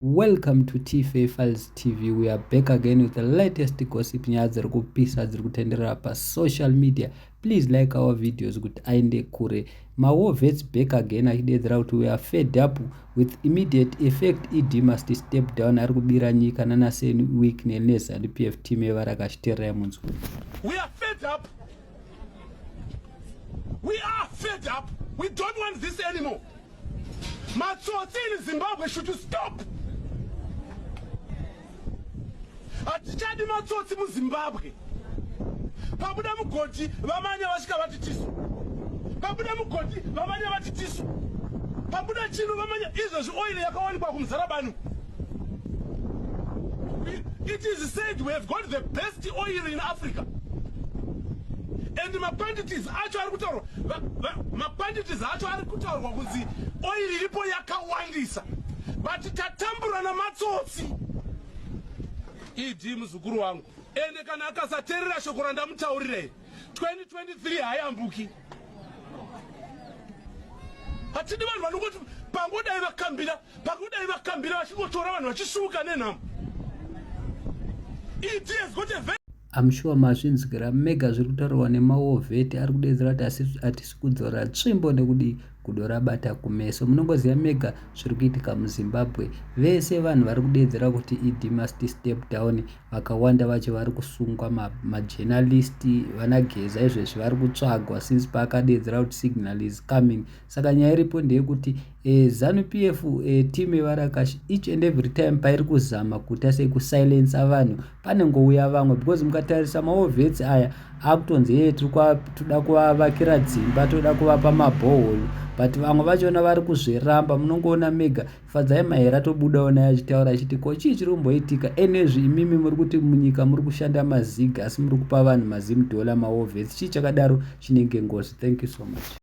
Welcome to TFA Files TV. We are back again with the latest gossip nyaya dziri kupisa dziri kutenderera pa social media. Please like our videos kuti aende kure. Mawo vets back again achidedzera kuti we are fed up with immediate effect. ED must step down. Ari kubira nyika nanaseni week nenesa and PF team evarakashiterera munzwa. We are fed up. We are fed up. We don't want this anymore. Matsotsi in Zimbabwe should stop. Atichadi matsotsi mu Zimbabwe. Pabuda mugodi vamanya vasvika vati tisu. Pabuda mugodi vamanya vati tisu. Pabuda chino vamanya izvezvi oil yakawanikwa kumuzarabanu. It is said we have got the best oil in Africa. And mapandits acho ari kutaurwa mapandits acho ari kutaurwa kunzi oil iripo yakawandisa but tatambura namatsotsi. Idi muzukuru wangu ende kana akasateerera shoko randamutaurire 2023 hayambuki. Hatidi vanhu vanongoti pangodai vakambira vachingotora vanhu vachisvuka nenhamo. Idi has got a very I'm sure mazvinzwira mega zviri kutaurwa nemaovheti ari kudedzera kuti hatisi kudzora tsvimbo nekudi kudo rabata kumeso. Munongoziva mega zviri kuitika muZimbabwe. Vese vanhu vari kudedzera kuti ED must step down. Vakawanda vacho vari kusungwa, majournalisti vanageza izvezvi vari kutsvagwa since paakadedzera kuti signal is coming. Saka nyaya iripo ndeyekuti ZANU-PF team evarakashi each and every time pairi kuzama kuita sekusilence vanhu panengouya vamwe because mukatarisa maovhets aya akutonzi toda kuvavakira dzimba, toda kuvapa mabhohol, but vamwe vachona vari kuzviramba. Munongoona mega Fadzai Mahere tobudawo naye achitaura achiti ko chii chiri kumboitika enezvi imimi muri kuti munyika muri kushanda maziga asi muri kupa vanhu $10 maovhets. Chii chakadaro chinenge ngozi. Thank you so much.